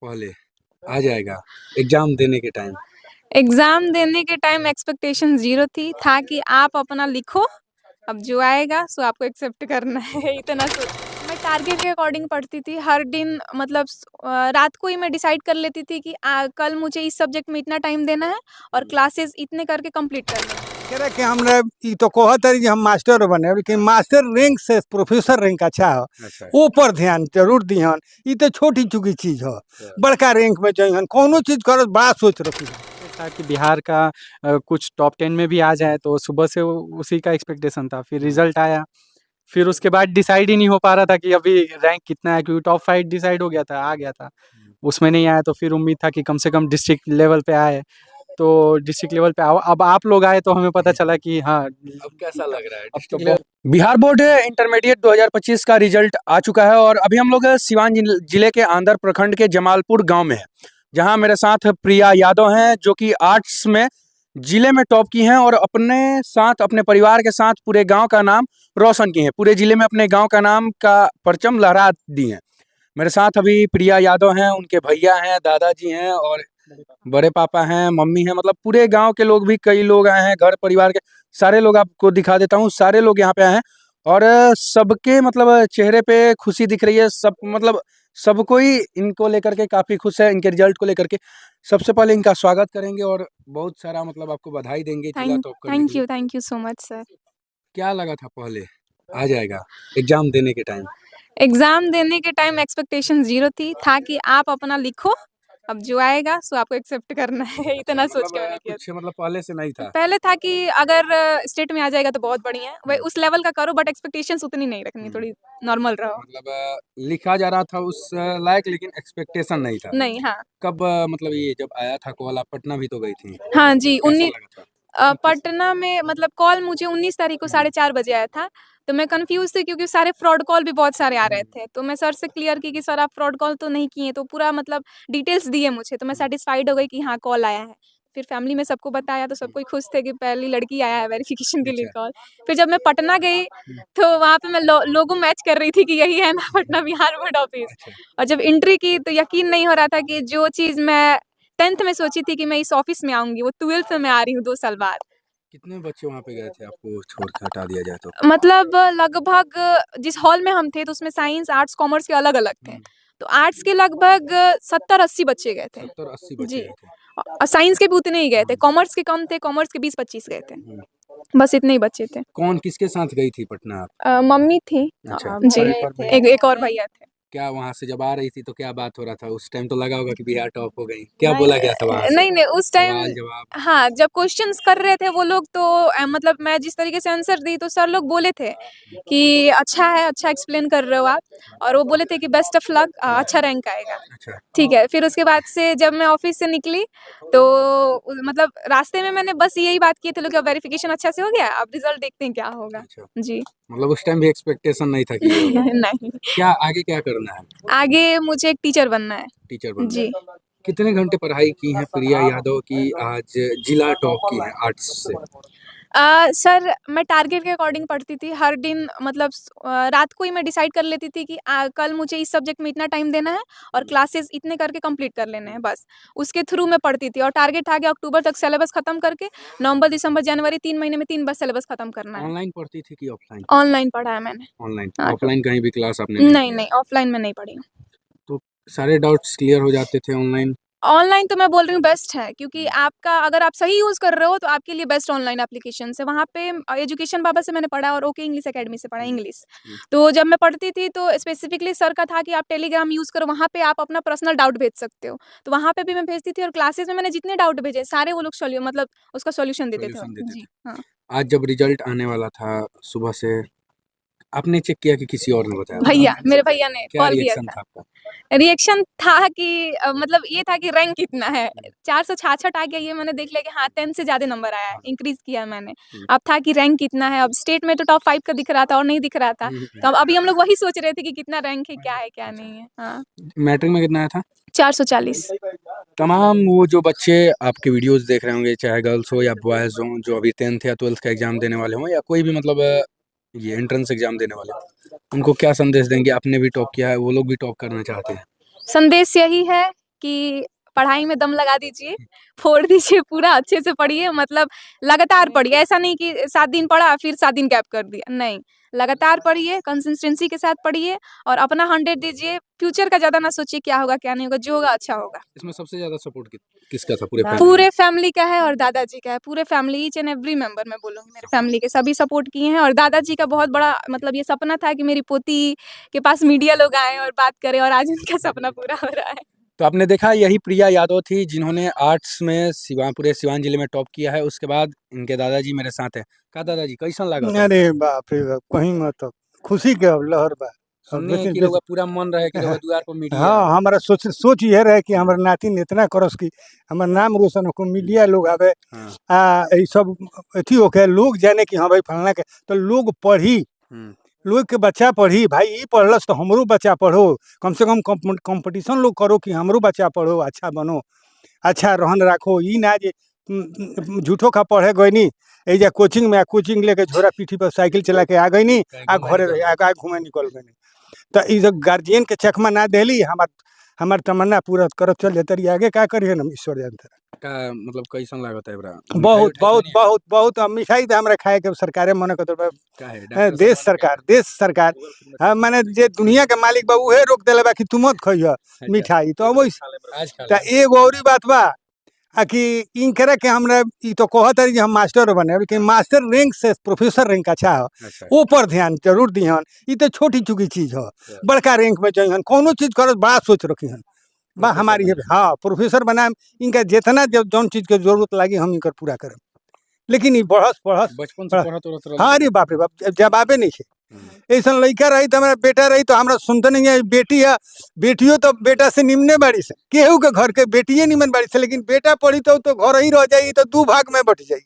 पहले आ जाएगा एग्जाम देने के टाइम। एग्जाम देने के टाइम एक्सपेक्टेशन जीरो थी, था कि आप अपना लिखो, अब जो आएगा सो आपको एक्सेप्ट करना है। इतना मैं टारगेट के अकॉर्डिंग पढ़ती थी हर दिन, मतलब रात को ही मैं डिसाइड कर लेती थी कि कल मुझे इस सब्जेक्ट में इतना टाइम देना है और क्लासेस इतने करके कंप्लीट करना है। कह रहे कि हमरा ई तो कहत है कि हम मास्टर बने, लेकिन मास्टर रैंक से प्रोफेसर रैंक अच्छा है। अच्छा। ऊपर ध्यान जरूर दिहन, ई तो छोटी चुकी चीज है। बड़का रैंक में जइहन, कोनो चीज करत बड़ा सोच रखी था कि बिहार का कुछ टॉप 10 में भी आ जाए, तो सुबह से उसी का एक्सपेक्टेशन था। फिर रिजल्ट आया, फिर उसके बाद डिसाइड ही नहीं हो पा रहा था कि अभी रैंक कितना है, क्योंकि टॉप 5 डिसाइड हो गया था, आ गया था, उसमें नहीं आया। तो फिर उम्मीद था कि कम से कम डिस्ट्रिक्ट लेवल पे आए, तो डिस्ट्रिक्ट लेवल पे आओ। अब आप लोग आए तो हमें पता चला कि हाँ, अब कैसा लग रहा है अब तो डिस्ट्रिक्ट बिहार बोर्ड इंटरमीडिएट 2025 का रिजल्ट आ चुका है और अभी हम लोग सिवान जिले के आंदर प्रखंड के जमालपुर गांव में है, जहां मेरे साथ प्रिया यादव हैं जो कि आर्ट्स में जिले में टॉप की हैं और अपने साथ अपने परिवार के साथ पूरे गांव का नाम रोशन की हैं, पूरे जिले में अपने गांव का नाम का परचम लहरा दी हैं। मेरे साथ अभी प्रिया यादव हैं, उनके भैया हैं, दादाजी हैं और बड़े पापा हैं, मम्मी हैं, मतलब पूरे गांव के लोग भी कई लोग आए हैं, घर परिवार के सारे लोग आपको दिखा देता हूँ। सारे लोग यहाँ पे आए हैं और सबके मतलब चेहरे पे खुशी दिख रही है। सब मतलब सब कोई इनको लेकर के काफी खुश है, इनके रिजल्ट को लेकर के। सबसे पहले इनका स्वागत करेंगे और बहुत सारा मतलब आपको बधाई देंगे जिला टॉप करने के लिए। Thank you so much sir. क्या लगा था पहले आ जाएगा एग्जाम देने के टाइम? एग्जाम देने के टाइम एक्सपेक्टेशन जीरो थी, था कि आप अपना लिखो, अब जो आएगा सो आपको एक्सेप्ट करना है। इतना सोच के मैंने किया। कुछ मतलब पहले से नहीं था? पहले था कि अगर स्टेट में आ जाएगा तो बहुत बढ़िया है, वही उस लेवल का करो, बट एक्सपेक्टेशंस उतनी नहीं रखनी, थोड़ी नॉर्मल रहो। मतलब लिखा जा रहा था उस लायक, लेकिन एक्सपेक्टेशन नहीं था। नहीं, हाँ। कब मतलब ये जब आया था कॉल, आप पटना भी तो गई थी? हाँ जी, कैसा 19 लगा था? पटना में मतलब कॉल मुझे 19 तारीख को 4:30 बजे आया था, तो मैं कंफ्यूज थी क्योंकि सारे फ्रॉड कॉल भी बहुत सारे आ रहे थे। तो मैं सर से क्लियर की कि सर आप फ्रॉड कॉल तो नहीं किए, तो पूरा मतलब डिटेल्स दिए मुझे, तो मैं सेटिस्फाइड हो गई कि हाँ कॉल आया है। फिर फैमिली में सबको बताया तो सब कोई खुश थे कि पहली लड़की आया है वेरिफिकेशन के लिए कॉल। फिर जब मैं पटना गई तो वहाँ पे मैं लोगो मैच कर रही थी कि यही है ना पटना बिहार बोर्ड ऑफिस। और जब एंट्री की तो यकीन नहीं हो रहा था कि जो चीज़ मैं 10th में सोची थी कि मैं इस ऑफिस में आऊंगी, वो 12th में मैं आ रही हूँ 2 साल बाद। कितने बच्चे वहाँ पे गए थे आपको छोड़ के हटा दिया जाए तो? मतलब लगभग जिस हॉल में हम थे तो उसमें साइंस, आर्ट्स, कॉमर्स के अलग-अलग थे। तो आर्ट्स के लगभग 70-80 बच्चे गए थे। 70-80 बच्चे जी। गए थे। और साइंस के भी उतने ही गए थे, कॉमर्स के कम थे, कॉमर्स के 20-25 गए थे। बस इतने ही बच्चे थे। कौन किसके साथ गई थी पटना आप? मम्मी थी। अच्छा। जी, एक और भैया थे। क्या वहाँ से जब आ रही थी तो क्या बात हो रहा था? उस टाइम तो लगा होगा कि बिहार टॉप हो गई। क्या बोला गया था वहाँ से? नहीं, उस टाइम सवाल जवाब? हाँ, जब क्वेश्चंस कर रहे थे वो लोग तो मतलब मैं जिस तरीके से आंसर दी तो सर लोग बोले थे कि अच्छा है, अच्छा एक्सप्लेन कर रहे हो आप, और वो बोले थे कि बेस्ट ऑफ लक, अच्छा रैंक आएगा। अच्छा। ठीक है, फिर उसके बाद से जब मैं ऑफिस से निकली तो मतलब रास्ते में मैंने बस यही बात की थी लोग, अब वेरिफिकेशन अच्छा से हो गया, अब रिजल्ट देखते हैं क्या होगा। अच्छा। जी। मतलब उस टाइम भी एक्सपेक्टेशन नहीं था कि ये होगा। नहीं, क्या आगे क्या करना है? आगे मुझे एक टीचर बनना है। टीचर बनना जी। है। कितने घंटे पढ़ाई की है प्रिया यादव की आज जिला टॉप की है आर्ट्स से? सर मैं टारगेट के अकॉर्डिंग पढ़ती थी हर दिन, मतलब रात को ही मैं डिसाइड कर लेती थी कि कल मुझे इस सब्जेक्ट में इतना टाइम देना है और क्लासेस इतने करके कंप्लीट कर लेने हैं, बस उसके थ्रू मैं पढ़ती थी। और टारगेट था कि अक्टूबर तक सिलेबस खत्म करके नवंबर, दिसंबर, जनवरी 3 महीने में 3 बार सिलेबस खत्म करना है। ऑनलाइन पढ़ती थी कि ऑफलाइन? ऑनलाइन पढ़ा है मैंने। ऑनलाइन। हाँ, ऑफलाइन कहीं भी क्लास आपने नहीं ऑफलाइन में नहीं पढ़ी हूँ। तो सारे डाउट्स क्लियर हो जाते थे ऑनलाइन? ऑनलाइन तो मैं बोल रही हूँ बेस्ट है, क्योंकि आपका अगर आप सही यूज़ कर रहे हो तो आपके लिए बेस्ट ऑनलाइन एप्लीकेशन है। वहाँ पे एजुकेशन बाबा से मैंने पढ़ा और ओके इंग्लिश एकेडमी से पढ़ा इंग्लिश। तो जब मैं पढ़ती थी तो स्पेसिफिकली सर का था कि आप टेलीग्राम यूज़ करो, वहाँ पे आप अपना पर्सनल डाउट भेज सकते हो। तो वहाँ पे भी मैं भेजती थी और क्लासेस में मैंने जितने डाउट भेजे सारे वो लोग मतलब उसका सॉल्यूशन देते थे। जी, हाँ। आज जब रिजल्ट आने वाला था सुबह से, आपने चेक किया कि किसी और ने बताया? भैया, मेरे भैया ने क्या कॉल किया रिएक्शन था। था आपका? रिएक्शन था कि मतलब ये था कि रैंक कितना है, 466 आ गया, ये मैंने देख लिया कि हाँ 10 से ज़्यादा नंबर आया है, इंक्रीज़ किया है मैंने। अब था कि रैंक कितना है, अब स्टेट में तो टॉप 5 का दिख रहा था और नहीं दिख रहा था, तो अभी हम लोग वही सोच रहे थे कि कितना रैंक है, क्या है, क्या नहीं है। हाँ। मैट्रिक में कितना आया था? 440। तमाम वो जो बच्चे आपके वीडियोस देख रहे होंगे, चाहे गर्ल्स हो या बॉयज़ हो, जो अभी 10th या 12th का एग्ज़ाम देने वाले हों या कोई भी मतलब ये एंट्रेंस एग्ज़ाम देने वाले हों, उनको क्या संदेश देंगे? आपने भी टॉप किया है, वो लोग भी टॉप करना चाहते हैं। संदेश यही है कि पढ़ाई में दम लगा दीजिए, फोड़ दीजिए पूरा, अच्छे से पढ़िए, मतलब लगातार पढ़िए। ऐसा नहीं कि 7 दिन पढ़ा फिर 7 दिन गैप कर दिया, नहीं। लगातार पढ़िए, कंसिस्टेंसी के साथ पढ़िए और अपना 100 दीजिए। फ्यूचर का ज़्यादा ना सोचिए क्या होगा, क्या नहीं होगा, जो होगा अच्छा होगा। इसमें सबसे ज़्यादा सपोर्ट किसका था पूरे फैमिली में? पूरे फैमिली का है और दादाजी का है। पूरे family, each and every member मैं बोलूँगी मेरे फैमिली के सभी सपोर्ट किए हैं। और दादाजी का बहुत बड़ा मतलब ये सपना था कि मेरी पोती के पास मीडिया लोग आएँ और बात करें, और आज उनका सपना पूरा हो रहा है। तो आपने देखा, यही प्रिया यादव थी जिन्होंने आर्ट्स में पूरे सिवान जिले में टॉप किया है। उसके बाद इनके दादाजी मेरे साथ हैं। का दादाजी कैसन लगा? अरे बाप रे बाप, कहीं मत, खुशी के लहर बा। सुनने लेकिन कि रउआ पूरा मन रहे कि रउआ द्वार पर मीडिया हाँ, हमारा सोच ये रहे कि हमारे नातिन इतना करस कि हमार नाम रोशन हो, मीडिया लोग आवे, हाँ। ये सब अथी होके लोग जाने कि हाँ भाई फलाना के, तो लोग पढ़ी, लोग के बच्चा पढ़ी, भाई ई पढ़लस तो हमरो बच्चा पढ़ो, कम से कम कंपटीशन लोग करो कि हमरो बच्चा पढ़ो, अच्छा बनो, अच्छा रहन राखो। ई ना जे झूठो का पढ़े गईनी, एजा कोचिंग में कोचिंग लेके झोरा पीठी पर साइकिल चला के आ गईनी, आ घरे रही, आ घूमे निकल गईनी। तो ई जब गार्जियन के चकमा ना देली, हमार तमन्ना पूरा करत चल जाते रही, आगे का करिए ना ईश्वर जानते। का मतलब कैसन लागत है एबरा? बहुत बहुत बहुत बहुत मिठाई तो हमरा खाए के सरकारे मने कर देश सरकार हाँ, माने जे दुनिया के मालिक बा उहे रोक देले बा कि तू मत खइह मिठाई। तो वैसे एगो औरी बात बा कि इनकरे के हमरा ई तो कहत है कि हम मास्टर बने, लेकिन मास्टर रैंक से प्रोफेसर रैंक अच्छा है, ऊपर ध्यान जरूर दिहन। ई तो छोटी चुकी चीज है, बड़का रैंक में जइहन, कोनो चीज करत बड़ा सोच रखिहन बा हमारी है। हाँ, प्रोफेसर बनाए, इनका जितना जौन चीज के जरूरत लगी हम इनकर पूरा करें। लेकिन ई बढ़स बचपन से पढ़त हाँ, अरे बाप रे बाप, जवाबे नहीं है। ऐसा लड़का रही तो हमारा बेटा रही तो हमरा सुनते नहीं है। बेटी है, बेटियों तो बेटा से निम्ने बाड़ी से, केहू के घर के बेटिए निमन बाड़ी से, लेकिन बेटा पढ़ी तो घर ही रह जाई, तो 2 भाग में बट जाई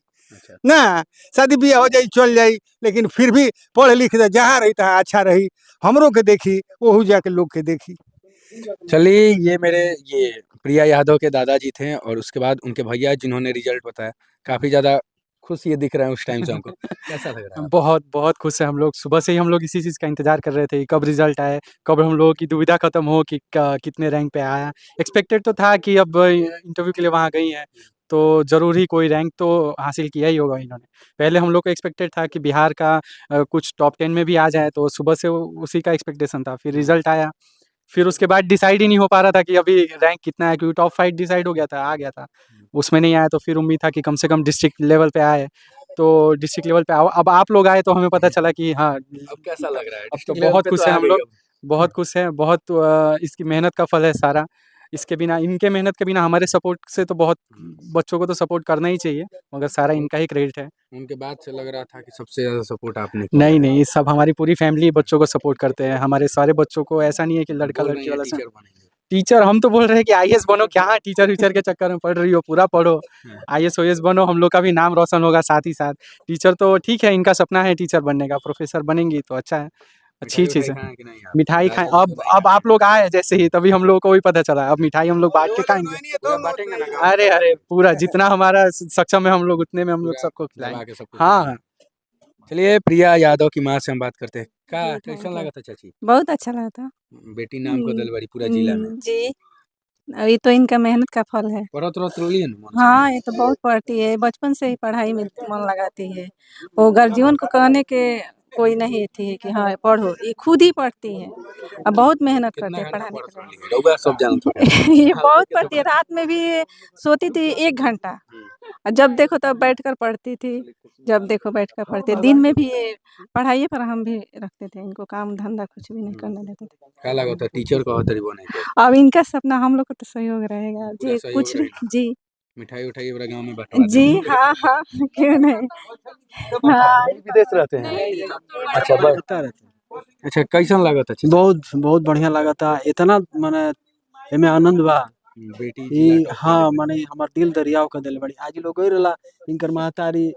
ना, शादी ब्याह हो जाई चल जाई, लेकिन फिर भी पढ़ लिख दे, जहाँ रही तहाँ अच्छा रही, हमरों के देखी वहू जाके लोग के देखी। चलिए, ये मेरे प्रिया यादव के दादाजी थे और उसके बाद उनके भैया जिन्होंने रिजल्ट बताया। काफी ज्यादा खुश ये दिख रहा है उस टाइम से हमको। कैसा लग रहा है? बहुत बहुत खुश है हम लोग। सुबह से ही हम लोग इसी चीज़ का इंतजार कर रहे थे, कब रिजल्ट आए, कब हम लोगों की दुविधा खत्म हो कि कितने रैंक पे आया। एक्सपेक्टेड तो था कि अब इंटरव्यू के लिए वहाँ गई हैं तो ज़रूर ही कोई रैंक तो हासिल किया ही होगा इन्होंने। पहले हम लोग को एक्सपेक्टेड था कि बिहार का कुछ टॉप 10 में भी आ जाए, तो सुबह से उसी का एक्सपेक्टेशन था। फिर रिजल्ट आया, फिर उसके बाद डिसाइड ही नहीं हो पा रहा था कि अभी रैंक कितना है, क्योंकि टॉप 5 डिसाइड हो गया था, आ गया था। उसमें नहीं आया तो फिर उम्मीद था कि कम से कम डिस्ट्रिक्ट लेवल पे आए, तो डिस्ट्रिक्ट लेवल पे आओ। अब आप लोग आए तो हमें पता चला कि हाँ, अब कैसा लग रहा है? अब तो बहुत खुश हैं हम लोग, बहुत खुश हैं, बहुत इसकी मेहनत का फल है सारा। इसके बिना, इनके मेहनत के बिना, हमारे सपोर्ट से तो बहुत बच्चों को तो सपोर्ट करना ही चाहिए, मगर सारा इनका ही क्रेडिट है। उनके बाद से लग रहा था कि सबसे ज्यादा सपोर्ट आपने किया। नहीं नहीं, सब हमारी पूरी फैमिली बच्चों को सपोर्ट करते हैं। हमारे सारे बच्चों को, ऐसा नहीं है कि लड़का बोल रहे लड़की हैं वाला टीचर बनेंगे। टीचर हम तो बोल रहे हैं कि आईएएस बनो, क्या टीचर वीचर के चक्कर में पड़ रही हो, पूरा पढ़ो, आईएएस ओएएस बनो, हम लोग का भी नाम रोशन होगा साथ ही साथ। टीचर तो ठीक है, इनका सपना है टीचर बनने का, प्रोफेसर बनेंगी तो अच्छा है, अच्छी मिठाई चीज़ है। खाएं कि नहीं आप? मिठाई खाएं, अब आप लोग आए जैसे ही, तभी हम लोगों को भी पता चला, अब मिठाई हम लोग बांट के खाएंगे। पूरा बांटेंगे ना गाँव अरे अरे, पूरा जितना हमारा सक्षम है हम लोग उतने में हम लोग पूरा सबको दबा खिलाएंगे। के सबको हाँ खिलाएंगे। चलिए, प्रिया यादव की माँ से हम बात करते हैं। का कैसन लगा था चाची? बहुत अच्छा लगा था। बेटी नाम को दलबरी पूरा जिला में। जी, ये तो इनका मेहनत का फल है। पढ़त रही है ना मन से? हाँ, ये तो बहुत पढ़ती है, बचपन से ही पढ़ाई में मन लगाती है। वो गार्जियन को कहने के कोई नहीं थी है कि हाँ पढ़ो, ये खुद ही पढ़ती है और बहुत मेहनत करती कितना है घंटा पढ़ाने पढ़त के रही है? रउआ सब जानत होगा। लिए। ये बहुत पढ़ती है, रात में भी सोती थी 1 घंटा, और जब देखो तब बैठकर पढ़ती थी, जब देखो बैठकर पढ़ती। दिन में भी ये पढ़ाई पर हम भी रखते थे, इनको काम धंधा कुछ भी नहीं करने देते थे। का लगा था टीचर कहो तरी बने के? अब इनका सपना हम लोग को तो सहयोग रहेगा पूरा जी, सहयोग कुछ भी रहेगा। जी मिठाई उठाई पूरा गाँव में बंटवा जी, हाँ हाँ, क्यों नहीं। हाँ, विदेश रहते हैं। अच्छा, रहता रहते हैं। अच्छा, कैसन लगा था चाची? बहुत बहुत बढ़िया लगा था, इतना माने एमे आनंद बा बेटी ई जिला टॉप हाँ, कइले माने हमार दिल दरियाव कर देले बड़ी। आज लोग गई रहला, इनकर महतारी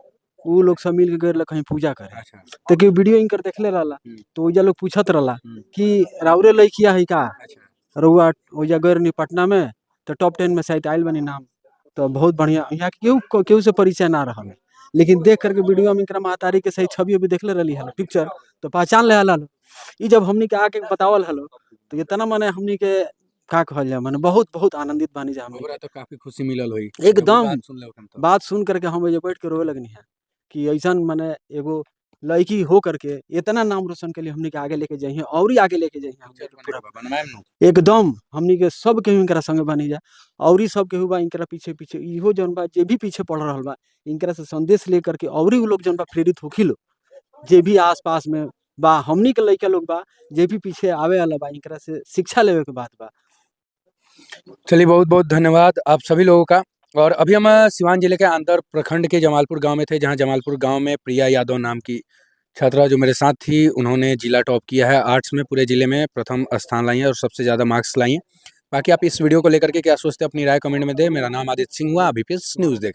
उ लोग सब मिल के गए रहला कहीं पूजा करे, अच्छा। तो कि वीडियो इनकर देखले रहला, तो ओइजा लोग पूछत रहला हम्म। कि राउरे लइकिया है का, अच्छा। रउआ ओइजा गए रहनी पटना में, तो टॉप 10 में शायद आइल बनी नाम। तो बहुत बढ़िया, यहाँ के केहू से परिचय ना रहल, लेकिन देख करके वीडियो में इनकर महतारी के सही छवि भी देखले रहली हल, पिक्चर तो पहचान ले हल। ई जब हमनी के आके बतावल हलो, तो इतना माने हमनी के का कहल जाए माने बहुत बहुत आनंदित बानी जा हमनी हमरा के। तो काफी खुशी मिलल होई एकदम बात सुन ले तो बात सुन करके हम एजे बैठ के रोए लगनी है कि ऐसन माने एगो लड़की हो करके इतना नाम रोशन के लिए हमनी के आगे लेके जाइए और ही आगे लेके जाइए हमनी के पूरा बनवाएम नु एकदम हमनी के सब केहू इनकरा संगे बनी जा और ही सब केहू बा इनकरा पीछे पीछे इहो जौन बा जे भी पीछे पड़ रहल बा इनकरा से संदेश लेकर के और ही उ लोग जौन बा प्रेरित होखी लो जे भी आसपास में बा हमनी के लइका लोग बा जे भी पीछे आवे वाला बा इनकरा से शिक्षा लेवे के बात बा। चलिए बहुत बहुत धन्यवाद आप सभी लोगों का। और अभी हम सिवान जिले के आंतर प्रखंड के जमालपुर गांव में थे, जहां जमालपुर गांव में प्रिया यादव नाम की छात्रा जो मेरे साथ थी, उन्होंने जिला टॉप किया है आर्ट्स में, पूरे जिले में प्रथम स्थान लाई है और सबसे ज़्यादा मार्क्स लाई हैं। बाकी आप इस वीडियो को लेकर के क्या सोचते हैं अपनी राय कमेंट में दें। मेरा नाम आदित्य सिंह हुआ, अभी न्यूज़ देख